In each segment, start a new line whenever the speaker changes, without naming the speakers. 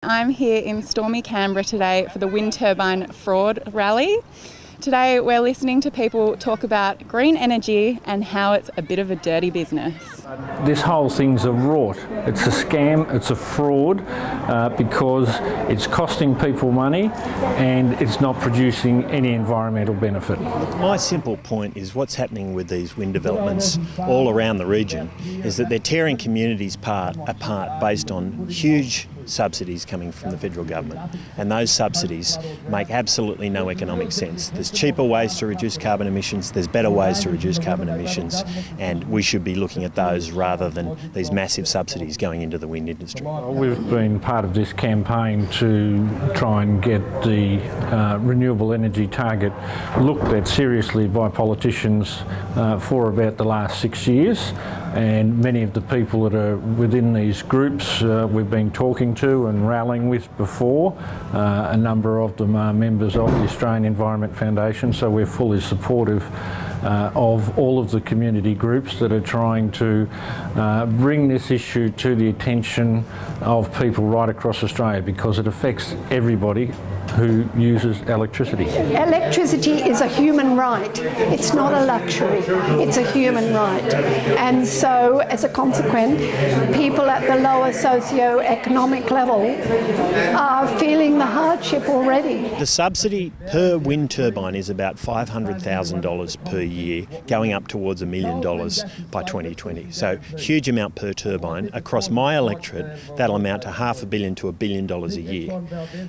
I'm here in stormy Canberra today for the wind turbine fraud rally. Today we're listening to people talk about green energy and how it's a bit of a dirty business.
This whole thing's a rort. It's a scam, it's a fraud because it's costing people money and it's not producing any environmental benefit.
My simple point is what's happening with these wind developments all around the region is that they're tearing communities apart based on huge subsidies coming from the federal government, and those subsidies make absolutely no economic sense. There's cheaper ways to reduce carbon emissions, there's better ways to reduce carbon emissions, and we should be looking at those rather than these massive subsidies going into the wind industry.
We've been part of this campaign to try and get the renewable energy target looked at seriously by politicians for about the last 6 years, and many of the people that are within these groups we've been talking to and rallying with before. A number of them are members of the Australian Environment Foundation, so we're fully supportive of all of the community groups that are trying to bring this issue to the attention of people right across Australia, because it affects everybody who uses electricity.
Electricity is a human right. It's not a luxury. It's a human right. And so, as a consequence, people at the lower socio-economic level are feeling the hardship already.
The subsidy per wind turbine is about $500,000 per year, going up towards $1 million by 2020. So, huge amount per turbine. Across my electorate, that'll amount to $500 million to $1 billion a year.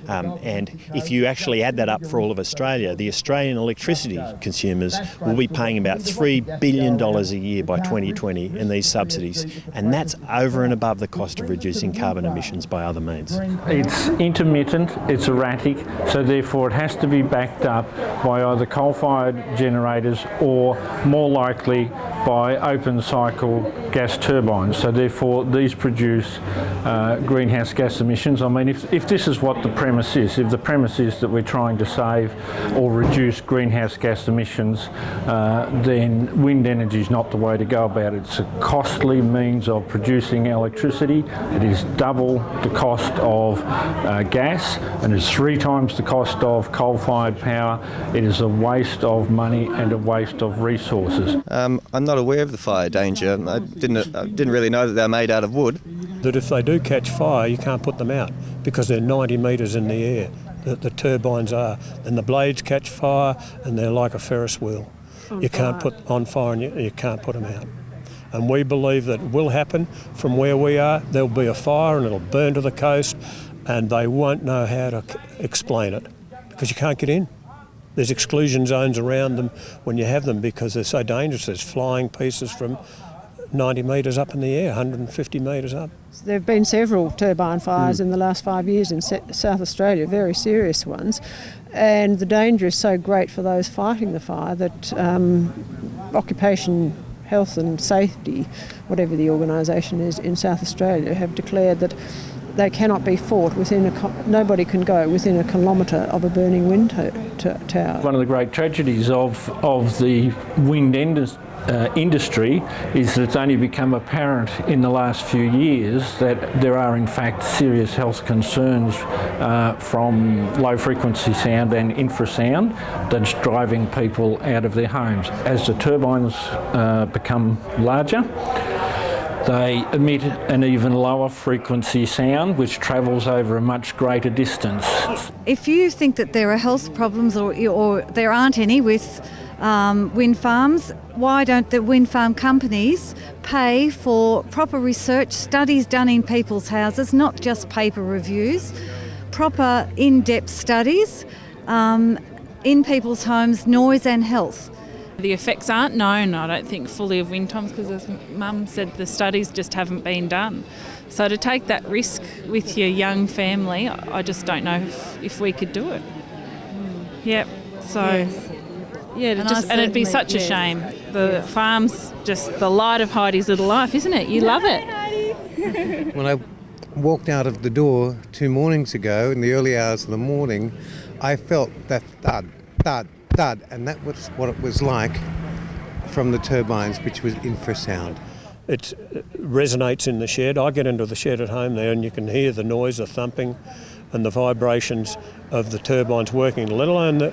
And if you actually add that up for all of Australia, the Australian electricity consumers will be paying about $3 billion a year by 2020 in these subsidies, and that's over and above the cost of reducing carbon emissions by other means.
It's intermittent, it's erratic, so therefore it has to be backed up by either coal-fired generators or, more likely, by open cycle gas turbines. So therefore these produce greenhouse gas emissions. I mean, if this is what the premise is, if the premise is that we're trying to save or reduce greenhouse gas emissions, then wind energy is not the way to go about it. It's a costly means of producing electricity. It is double the cost of gas, and it's 3 times the cost of coal-fired power. It is a waste of money and a waste of resources.
I'm not aware of the fire danger. I didn't really know that they're made out of wood.
That if they do catch fire, you can't put them out because they're 90 metres in the air. The turbines are, and the blades catch fire, and they're like a Ferris wheel. You can't put on fire, and you can't put them out. And we believe that will happen from where we are. There'll be a fire, and it'll burn to the coast, and they won't know how to explain it because you can't get in. There's exclusion zones around them when you have them because they're so dangerous. There's flying pieces from 90 metres up in the air, 150 metres up.
There have been several turbine fires in the last 5 years in South Australia, very serious ones, and the danger is so great for those fighting the fire that Occupation Health and Safety, whatever the organisation is in South Australia, have declared that they cannot be fought nobody can go within a kilometre of a burning wind tower. One
of the great tragedies of the wind industry is that it's only become apparent in the last few years that there are in fact serious health concerns from low frequency sound and infrasound that's driving people out of their homes. As the turbines become larger, they emit an even lower frequency sound which travels over a much greater distance.
If you think that there are health problems or there aren't any with wind farms, why don't the wind farm companies pay for proper research, studies done in people's houses, not just paper reviews, proper in-depth studies in people's homes, noise and health?
The effects aren't known, I don't think, fully of wind tunnels because, as Mum said, the studies just haven't been done. So to take that risk with your young family, I just don't know if we could do it. Yep. So,
yes.
Yeah, and it'd be such a shame. The farm's just the light of Heidi's little life, isn't it? You love it.
When I walked out of the door 2 mornings ago in the early hours of the morning, I felt that thud, thud, thud, and that was what it was like from the turbines, which was infrasound.
it resonates in the shed. I get into the shed at home there and you can hear the noise, the thumping and the vibrations of the turbines working, let alone the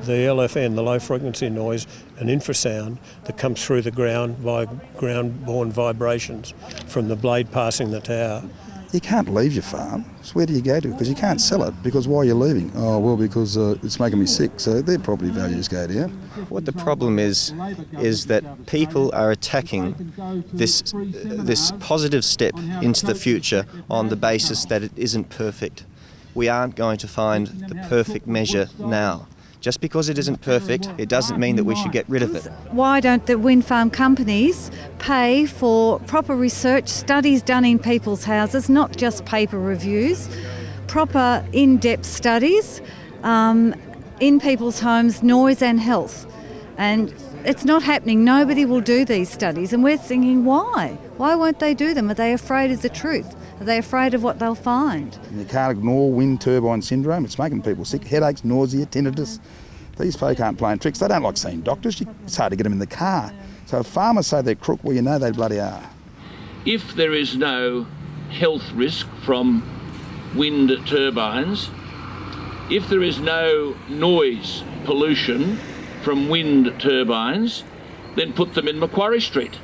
LFN, the low frequency noise and infrasound that comes through the ground by ground-borne vibrations from the blade passing the tower.
You can't leave your farm. So where do you go to? Because you can't sell it. Because why are you leaving? Oh, well, because it's making me sick. So their property values go down.
What the problem is that people are attacking this positive step into the future on the basis that it isn't perfect. We aren't going to find the perfect measure now. Just because it isn't perfect, it doesn't mean that we should get rid of it.
Why don't the wind farm companies pay for proper research, studies done in people's houses, not just paper reviews, proper in-depth studies in people's homes, noise and health? And it's not happening. Nobody will do these studies. And we're thinking, why? Why won't they do them? Are they afraid of the truth? Are they afraid of what they'll find?
And you can't ignore wind turbine syndrome. It's making people sick. Headaches, nausea, tinnitus. These folk aren't playing tricks. They don't like seeing doctors. It's hard to get them in the car. So if farmers say they're crook, well, you know they bloody are.
If there is no health risk from wind turbines, if there is no noise pollution from wind turbines, then put them in Macquarie Street.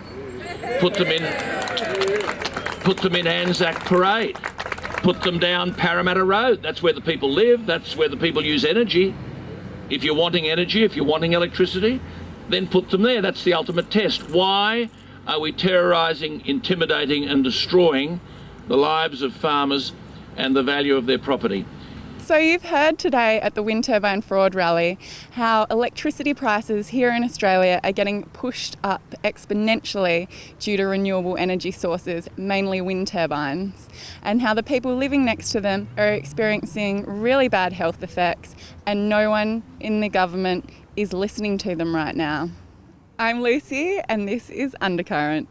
Put them in Anzac Parade. Put them down Parramatta Road. That's where the people live. That's where the people use energy. If you're wanting energy, if you're wanting electricity, then put them there. That's the ultimate test. Why are we terrorising, intimidating and destroying the lives of farmers and the value of their property?
So you've heard today at the Wind Turbine Fraud Rally how electricity prices here in Australia are getting pushed up exponentially due to renewable energy sources, mainly wind turbines, and how the people living next to them are experiencing really bad health effects and no one in the government is listening to them right now. I'm Lucy and this is Undercurrent.